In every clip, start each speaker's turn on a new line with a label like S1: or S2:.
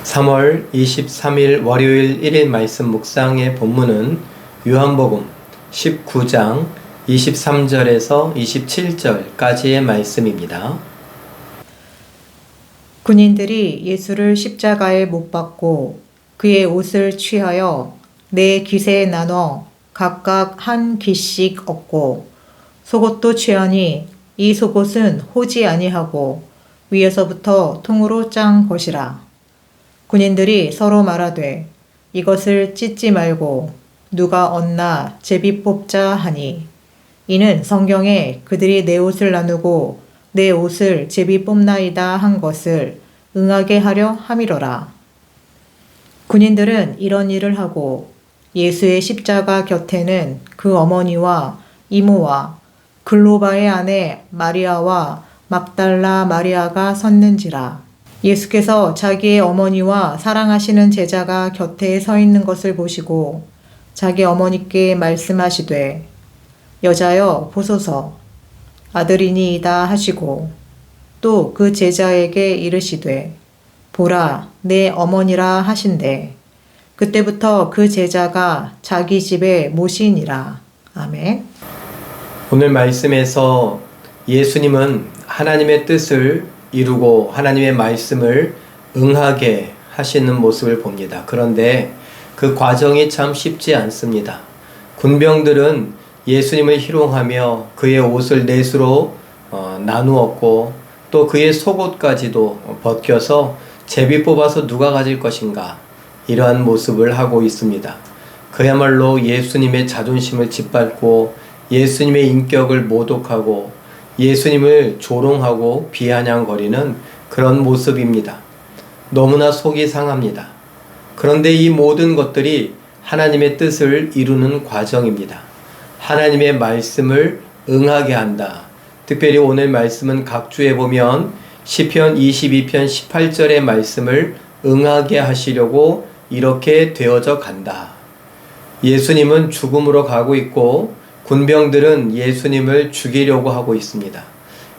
S1: 3월 23일 월요일 1일 말씀 묵상의 본문은 요한복음 19장 23절에서 27절까지의 말씀입니다.
S2: 군인들이 예수를 십자가에 못 박고 그의 옷을 취하여 네 깃에 나눠 각각 한 깃씩 얻고 속옷도 취하니 이 속옷은 호지 아니하고 위에서부터 통으로 짠 것이라. 군인들이 서로 말하되 이것을 찢지 말고 누가 얻나 제비 뽑자 하니 이는 성경에 그들이 내 옷을 나누고 내 옷을 제비 뽑나이다 한 것을 응하게 하려 함이로라. 군인들은 이런 일을 하고 예수의 십자가 곁에는 그 어머니와 이모와 글로바의 아내 마리아와 막달라 마리아가 섰는지라. 예수께서 자기의 어머니와 사랑하시는 제자가 곁에 서 있는 것을 보시고 자기 어머니께 말씀하시되 여자여 보소서 아들이니이다 하시고 또 그 제자에게 이르시되 보라 내 어머니라 하신대 그때부터 그 제자가 자기 집에 모시니라. 아멘.
S1: 오늘 말씀에서 예수님은 하나님의 뜻을 이루고 하나님의 말씀을 응하게 하시는 모습을 봅니다. 그런데 그 과정이 참 쉽지 않습니다. 군병들은 예수님을 희롱하며 그의 옷을 넷으로 나누었고 또 그의 속옷까지도 벗겨서 제비 뽑아서 누가 가질 것인가 이러한 모습을 하고 있습니다. 그야말로 예수님의 자존심을 짓밟고 예수님의 인격을 모독하고 예수님을 조롱하고 비아냥거리는 그런 모습입니다. 너무나 속이 상합니다. 그런데 이 모든 것들이 하나님의 뜻을 이루는 과정입니다. 하나님의 말씀을 응하게 한다. 특별히 오늘 말씀은 각주에 보면 시편 22편 18절의 말씀을 응하게 하시려고 이렇게 되어져 간다. 예수님은 죽음으로 가고 있고 군병들은 예수님을 죽이려고 하고 있습니다.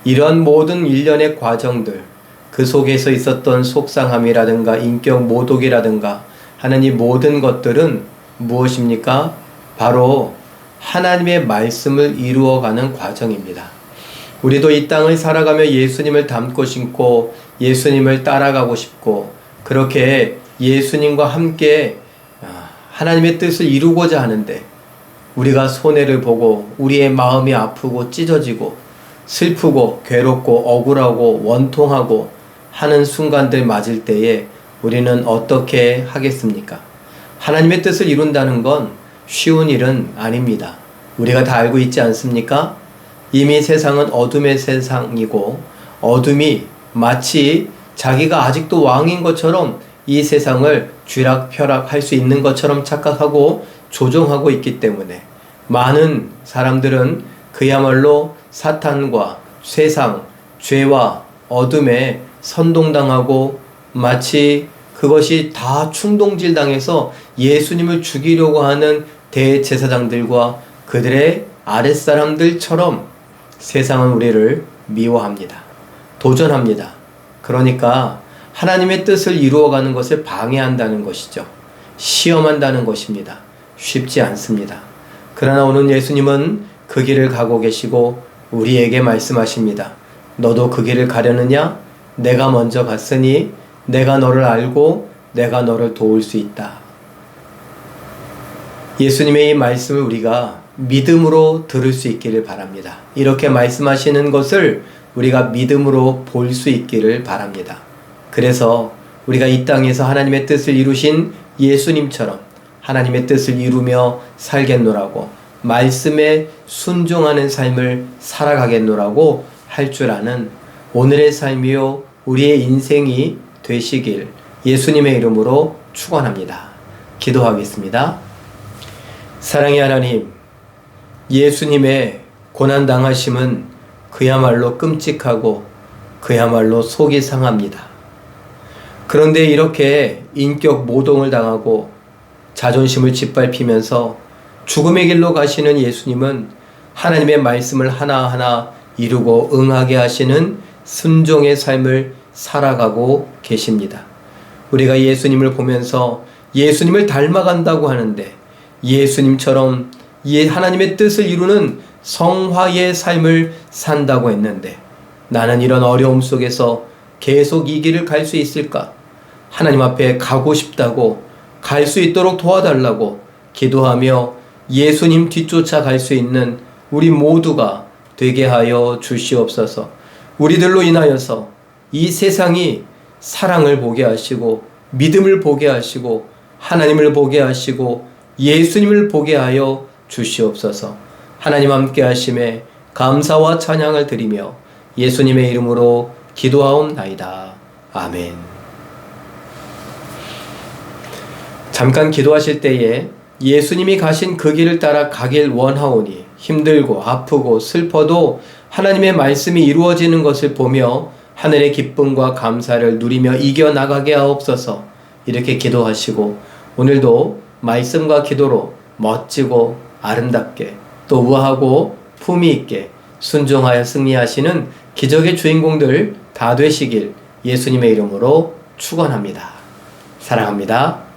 S1: 이런 모든 일련의 과정들, 그 속에서 있었던 속상함이라든가 인격 모독이라든가 하는 이 모든 것들은 무엇입니까? 바로 하나님의 말씀을 이루어가는 과정입니다. 우리도 이 땅을 살아가며 예수님을 닮고 싶고 예수님을 따라가고 싶고 그렇게 예수님과 함께 하나님의 뜻을 이루고자 하는데 우리가 손해를 보고 우리의 마음이 아프고 찢어지고 슬프고 괴롭고 억울하고 원통하고 하는 순간들 맞을 때에 우리는 어떻게 하겠습니까? 하나님의 뜻을 이룬다는 건 쉬운 일은 아닙니다. 우리가 다 알고 있지 않습니까? 이미 세상은 어둠의 세상이고 어둠이 마치 자기가 아직도 왕인 것처럼 이 세상을 쥐락펴락할 수 있는 것처럼 착각하고 조종하고 있기 때문에 많은 사람들은 그야말로 사탄과 세상, 죄와 어둠에 선동당하고 마치 그것이 다 충동질 당해서 예수님을 죽이려고 하는 대제사장들과 그들의 아랫사람들처럼 세상은 우리를 미워합니다. 도전합니다. 그러니까 하나님의 뜻을 이루어가는 것을 방해한다는 것이죠. 시험한다는 것입니다. 쉽지 않습니다. 그러나 오늘 예수님은 그 길을 가고 계시고 우리에게 말씀하십니다. 너도 그 길을 가려느냐? 내가 먼저 갔으니 내가 너를 알고 내가 너를 도울 수 있다. 예수님의 이 말씀을 우리가 믿음으로 들을 수 있기를 바랍니다. 이렇게 말씀하시는 것을 우리가 믿음으로 볼 수 있기를 바랍니다. 그래서 우리가 이 땅에서 하나님의 뜻을 이루신 예수님처럼 하나님의 뜻을 이루며 살겠노라고 말씀에 순종하는 삶을 살아가겠노라고 할 줄 아는 오늘의 삶이요 우리의 인생이 되시길 예수님의 이름으로 축원합니다. 기도하겠습니다. 사랑의 하나님, 예수님의 고난당하심은 그야말로 끔찍하고 그야말로 속이 상합니다. 그런데 이렇게 인격 모독을 당하고 자존심을 짓밟히면서 죽음의 길로 가시는 예수님은 하나님의 말씀을 하나하나 이루고 응하게 하시는 순종의 삶을 살아가고 계십니다. 우리가 예수님을 보면서 예수님을 닮아간다고 하는데 예수님처럼 하나님의 뜻을 이루는 성화의 삶을 산다고 했는데 나는 이런 어려움 속에서 계속 이 길을 갈 수 있을까? 하나님 앞에 가고 싶다고, 갈 수 있도록 도와달라고 기도하며 예수님 뒤쫓아 갈 수 있는 우리 모두가 되게 하여 주시옵소서. 우리들로 인하여서 이 세상이 사랑을 보게 하시고 믿음을 보게 하시고 하나님을 보게 하시고 예수님을 보게 하여 주시옵소서. 하나님 함께 하심에 감사와 찬양을 드리며 예수님의 이름으로 기도하옵나이다. 아멘. 잠깐 기도하실 때에 예수님이 가신 그 길을 따라 가길 원하오니 힘들고 아프고 슬퍼도 하나님의 말씀이 이루어지는 것을 보며 하늘의 기쁨과 감사를 누리며 이겨나가게 하옵소서. 이렇게 기도하시고 오늘도 말씀과 기도로 멋지고 아름답게 또 우아하고 품위 있게 순종하여 승리하시는 기적의 주인공들 다 되시길 예수님의 이름으로 축원합니다. 사랑합니다.